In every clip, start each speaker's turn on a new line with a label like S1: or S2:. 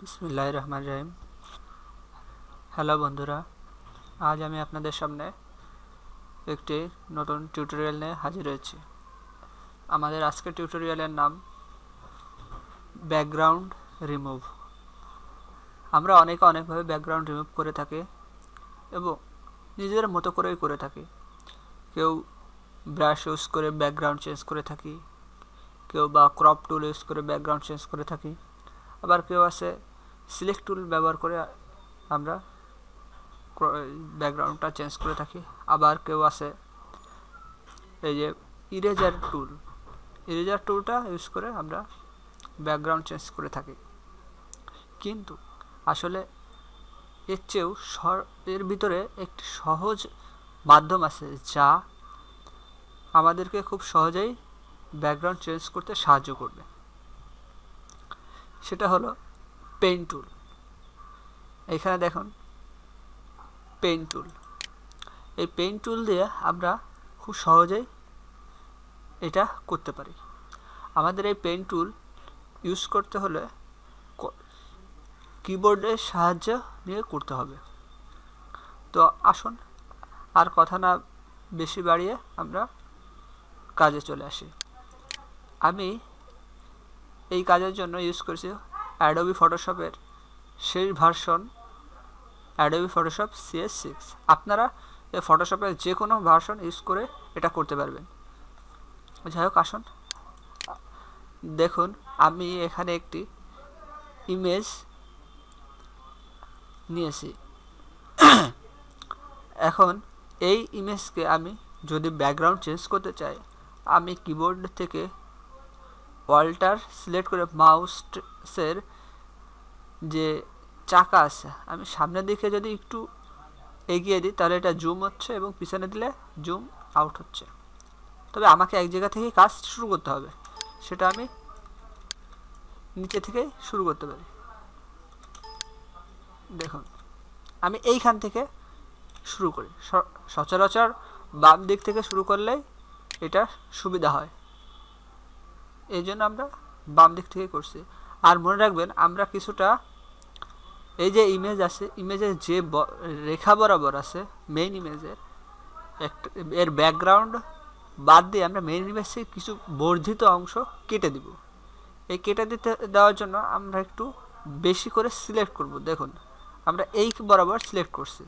S1: বিসমিল্লাহির রহমানির রহিম। হ্যালো বন্ধুরা, আজ আমি আপনাদের সামনে একটি নতুন টিউটোরিয়াল নিয়ে হাজির হয়েছি। আমাদের আজকের টিউটোরিয়ালের নাম ব্যাকগ্রাউন্ড রিমুভ। আমরা অনেকভাবে ব্যাকগ্রাউন্ড রিমুভ করে থাকি এবং নিজের মতো করেই করে থাকি। কেউ ব্রাশ ইউজ করে ব্যাকগ্রাউন্ড চেঞ্জ করে থাকি, কেউ বা ক্রপ টুল ইউজ করে ব্যাকগ্রাউন্ড চেঞ্জ করে থাকি, আবার কেউ আছে সিলেক্ট টুল ব্যবহার করে আমরা ব্যাকগ্রাউন্ডটা চেঞ্জ করে থাকি। আবার কেউ আছে এই যে ইরেজার টুলটা ইউজ করে আমরা ব্যাকগ্রাউন্ড চেঞ্জ করে থাকি। কিন্তু আসলে এর চেয়েও এর ভিতরে একটি সহজ মাধ্যম আছে যা আমাদেরকে খুব সহজেই ব্যাকগ্রাউন্ড চেঞ্জ করতে সাহায্য করবে। সেটা হলো পেন টুল। এখানে দেখুন পেন টুল। এই পেন টুল দিয়ে আমরা খুব সহজেই এটা করতে পারি। আমাদের এই পেন টুল ইউজ করতে হলে কিবোর্ডের সাহায্য নিয়ে করতে হবে। তো আসুন আর কথা না বেশি বাড়িয়ে আমরা কাজে চলে আসি। আমি এই কাজের জন্য ইউজ করেছি অ্যাডোবি ফটোশপের শেষ ভার্সন অ্যাডোবি ফটোশপ CS6। আপনারা এই ফটোশপের যে কোনো ভার্সন ইউজ করে এটা করতে পারবেন। যাই হোক, আসুন দেখুন আমি এখানে একটি ইমেজ নিয়েছি। এখন এই ইমেজকে আমি যদি ব্যাকগ্রাউন্ড চেঞ্জ করতে চাই, আমি কিবোর্ড থেকে অল্টার সিলেক্ট করে মাউসের যে চাকা আছে আমি সামনের দিকে যদি একটু এগিয়ে দিই তাহলে এটা জুম হচ্ছে এবং পিছনে দিলে জুম আউট হচ্ছে। তবে আমাকে এক জায়গা থেকে কাজ শুরু করতে হবে, সেটা আমি নিচে থেকে শুরু করতে পারি। দেখুন আমি এইখান থেকে শুরু করি। সচরাচর বাম দিক থেকে শুরু করলেই এটা সুবিধা হয়, এই জন্য আমরা বাম দিক থেকে করছি। আর মনে রাখবেন আমরা কিছুটা এই যে ইমেজ আছে, ইমেজের যে রেখা বরাবর আছে মেইন ইমেজের এর ব্যাকগ্রাউন্ড বাদ দিয়ে আমরা মেইন ইমেজ থেকে কিছু বর্ধিত অংশ কেটে দিব। এই কেটে দেওয়ার জন্য আমরা একটু বেশি করে সিলেক্ট করব। দেখুন আমরা এই বরাবর সিলেক্ট করছি।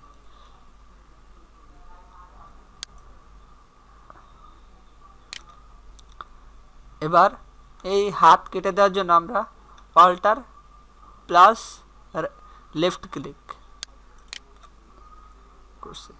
S1: এবার এই হাত কেটে দেওয়ার জন্য আমরা অল্টার প্লাস লেফট ক্লিক করছি।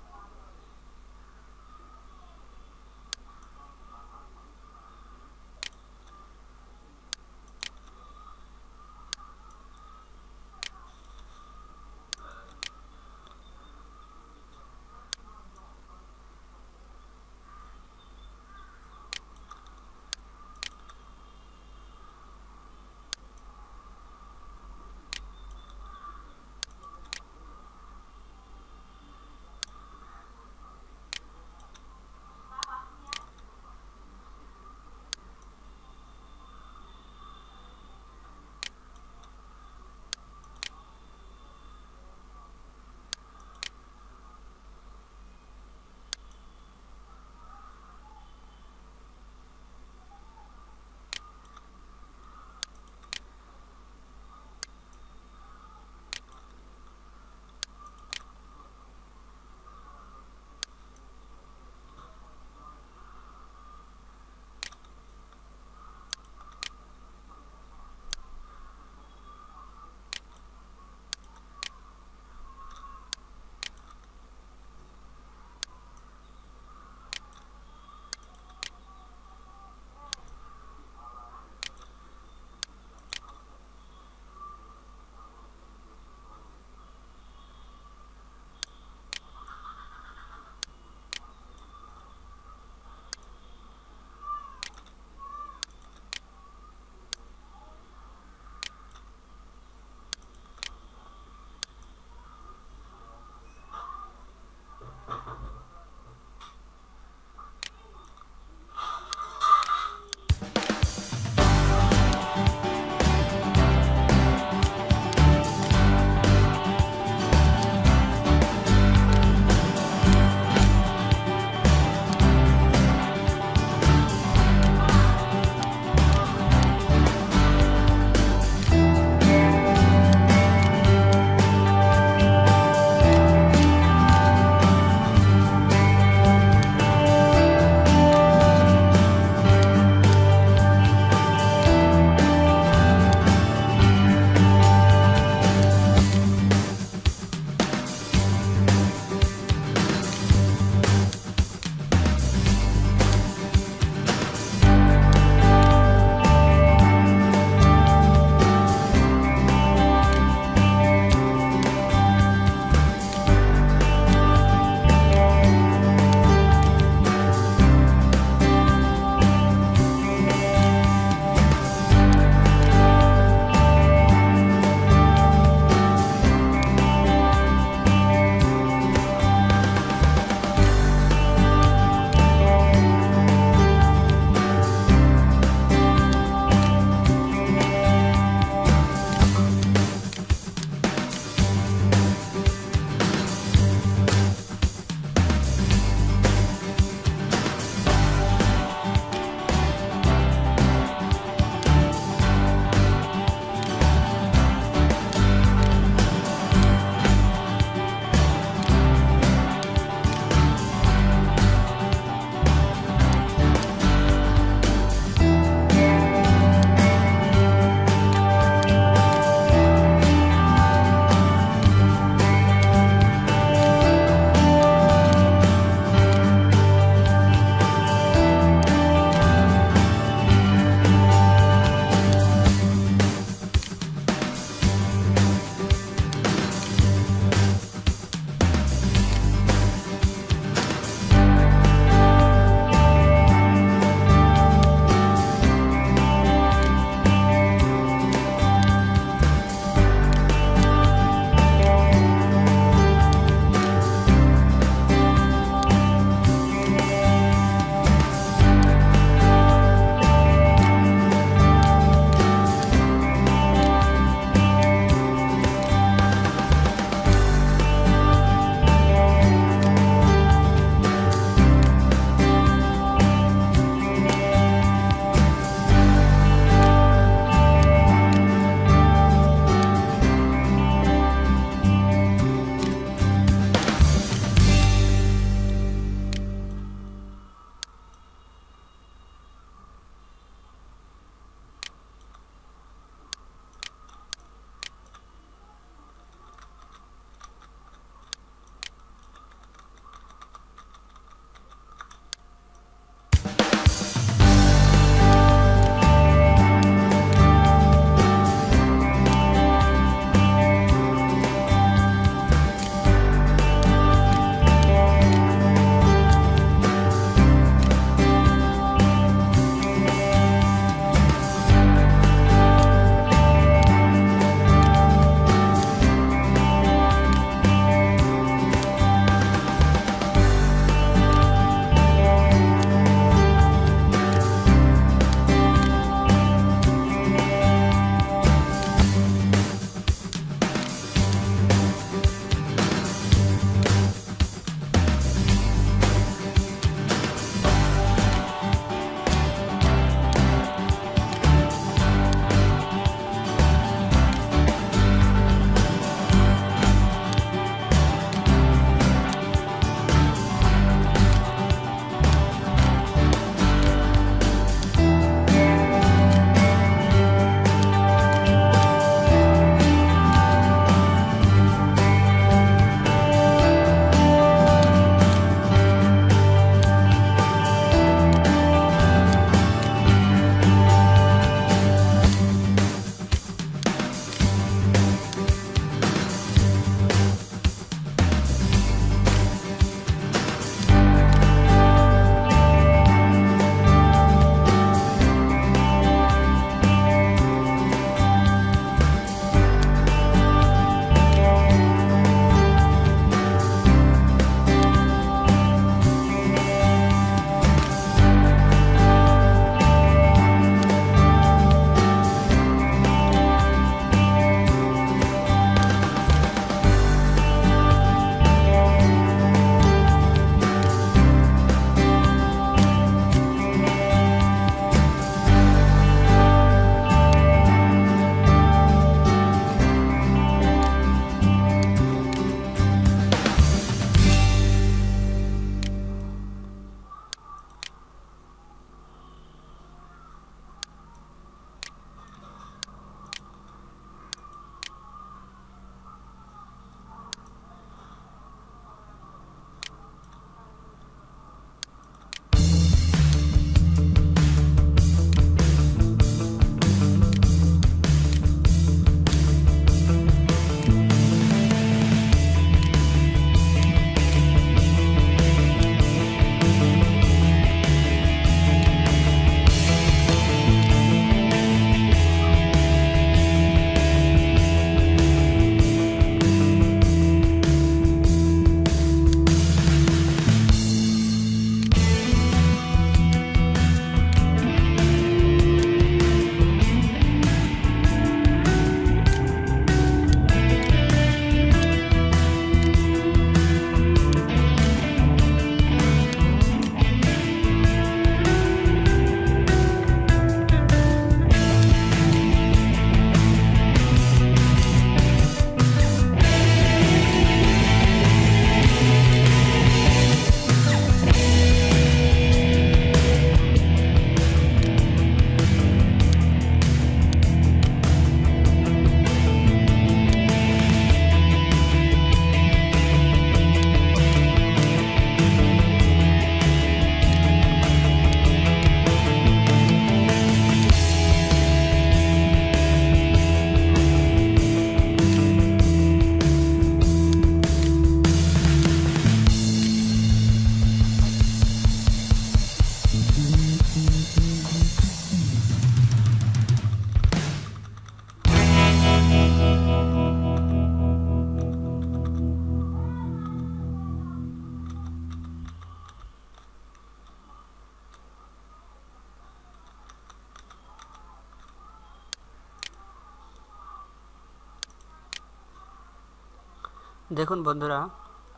S1: দেখুন বন্ধুরা,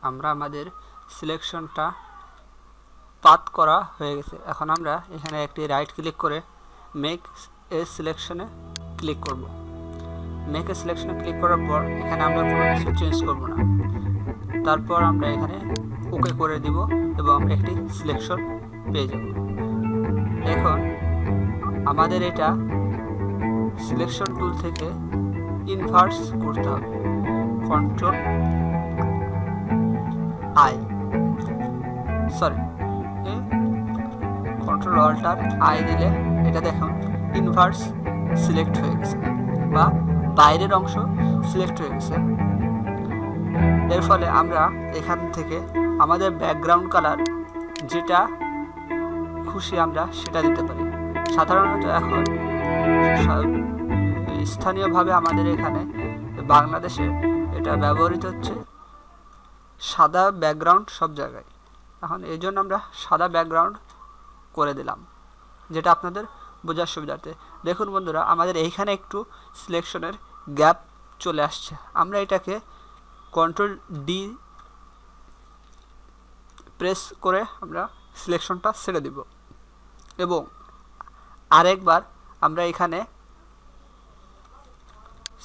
S1: আমরা আমাদের সিলেকশনটা পাথ করা হয়ে গেছে। এখন আমরা এখানে একটি রাইট ক্লিক করে মেক এ সিলেকশনে ক্লিক করব। মেক এ সিলেকশনে ক্লিক করার পর এখানে আমরা কোনো কিছু চেঞ্জ করব না। তারপর আমরা এখানে ওকে করে দিব এবং আমরা একটি সিলেকশন পেয়ে যাব। এখন আমাদের এটা সিলেকশন টুল থেকে ইনভার্স করতে হবে। কন্ট্রোল অল্টার আই দিলে এটা দেখুন ইনভার্স সিলেক্ট হয়ে গেছে বা বাইরের অংশ সিলেক্ট হয়ে গেছে। এর ফলে আমরা এখান থেকে আমাদের ব্যাকগ্রাউন্ড কালার যেটা খুশি আমরা সেটা দিতে পারি। সাধারণত এখন স্থানীয়ভাবে আমাদের এখানে বাংলাদেশে এটা ব্যবহৃত হচ্ছে সাদা ব্যাকগ্রাউন্ড সব জায়গায়। এখন এই জন্য আমরা সাদা ব্যাকগ্রাউন্ড করে দিলাম, যেটা আপনাদের বোঝার সুবিধার্থে। দেখুন বন্ধুরা, আমাদের এইখানে একটু সিলেকশনের গ্যাপ চলে আসছে। আমরা এটাকে কন্ট্রোল ডি প্রেস করে আমরা সিলেকশনটা ছেড়ে দিব এবং আরেকবার আমরা এখানে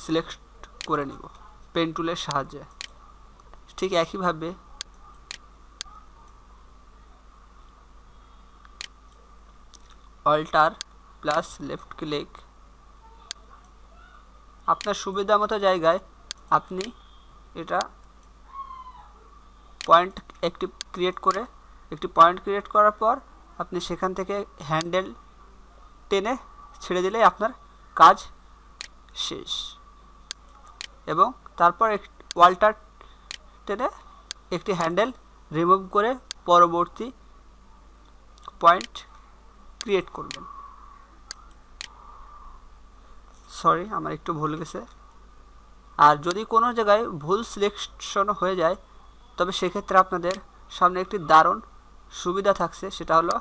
S1: সিলেক্ট করে নিব পেন টুলের সাহায্যে। ঠিক একইভাবে অল্টার প্লাস লেফট ক্লিক, আপনার সুবিধা মতো জায়গায় আপনি এটা পয়েন্ট একটি পয়েন্ট ক্রিয়েট করার পর আপনি সেখান থেকে হ্যান্ডেল টেনে ছেড়ে দিলেই আপনার কাজ শেষ। এবং তারপর অল্টার টেনে একটি হ্যান্ডেল রিমুভ করে পরবর্তী পয়েন্ট ক্রিয়েট করবেন। সরি, আমার একটু ভুল গেছে। আর যদি কোনো জায়গায় ভুল সিলেকশন হয়ে যায় তবে সেক্ষেত্রে আপনাদের সামনে একটি দারুণ সুবিধা থাকছে, সেটা হলো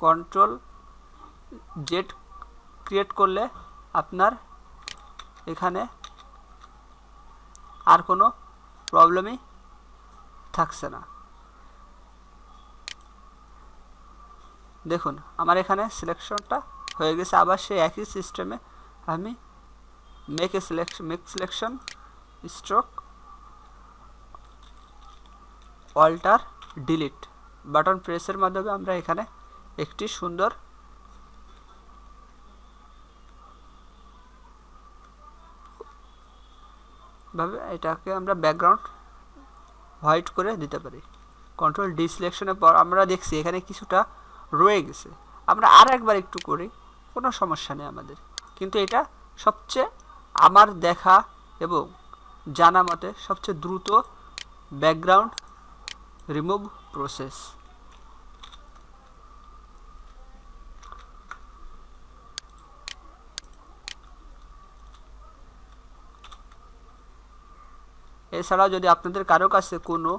S1: কন্ট্রোল জেড ক্রিয়েট করলে আপনার এখানে আর কোনো প্রবলেমই থাকছে না। দেখুন আমার এখানে সিলেকশনটা হয়ে গেছে। আবার সেই একই সিস্টেমে আমি make selection stroke alter delete button প্রেসের মাধ্যমে আমরা এখানে একটি সুন্দর ভাবে এটাকে আমরা ব্যাকগ্রাউন্ড হোয়াইট করে দিতে পারি। কন্ট্রোল ডি সিলেকশনের পর আমরা দেখছি এখানে কিছুটা রয়ে গেছে। আমরা আর একবার একটু করি, কোনো সমস্যা নেই আমাদের। কিন্তু এটা সবচেয়ে আমার দেখা এবং জানা মতে সবচেয়ে দ্রুত ব্যাকগ্রাউন্ড রিমুভ প্রসেস। এছাড়াও যদি আপনাদের কারো কাছে কোনো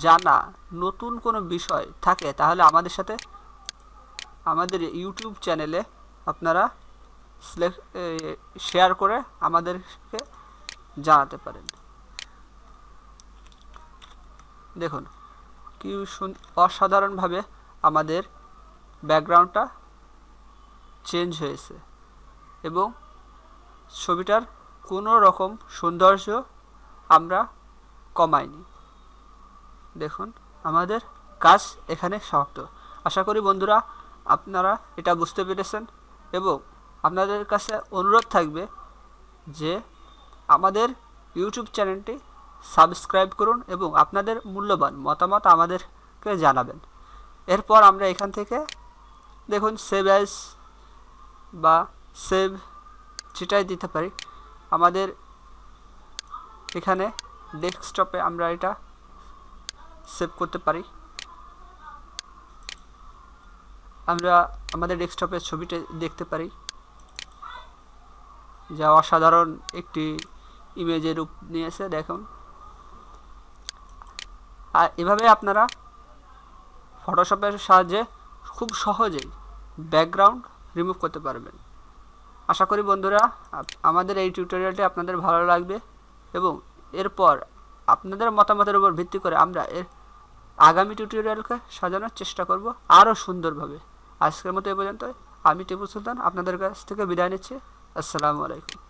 S1: জানা নতুন কোনো বিষয় থাকে তাহলে আমাদের সাথে আমাদের ইউটিউব চ্যানেলে আপনারা শেয়ার করে আমাদেরকে জানাতে পারেন। দেখুন কি অসাধারণভাবে আমাদের ব্যাকগ্রাউন্ডটা চেঞ্জ হয়েছে এবং ছবিটার কোনো রকম সৌন্দর্য আমরা কমাইনি। দেখুন আমাদের কাজ এখানে সমাপ্ত। আশা করি বন্ধুরা আপনারা এটা বুঝতে পেরেছেন এবং আপনাদের কাছে অনুরোধ থাকবে যে আমাদের ইউটিউব চ্যানেলটি সাবস্ক্রাইব করুন এবং আপনাদের মূল্যবান মতামত আমাদেরকে জানাবেন। এরপর আমরা এখান থেকে দেখুন সেভ অ্যাজ বা সেভ যেটাই দিতে পারি। আমাদের এখানে ডেস্কটপে আমরা এটা সেভ করতে পারি। আমরা আমাদের ডেস্কটপের ছবিটা দেখতে পারি, যা অসাধারণ একটি ইমেজের রূপ নিয়েছে। দেখুন আর এভাবে আপনারা ফটোশপের সাহায্যে খুব সহজেই ব্যাকগ্রাউন্ড রিমুভ করতে পারবেন। আশা করি বন্ধুরা আমাদের এই টিউটোরিয়ালটি আপনাদের ভালো লাগবে এবং এরপর আপনাদের মতামতের উপর ভিত্তি করে আমরা এর আগামী টিউটোরিয়ালকে সাজানোর চেষ্টা করব আরও সুন্দরভাবে। আজকের মতো এ পর্যন্ত। আমি টিপু সুলতান আপনাদের কাছ থেকে বিদায় নিচ্ছি। আসসালামু আলাইকুম।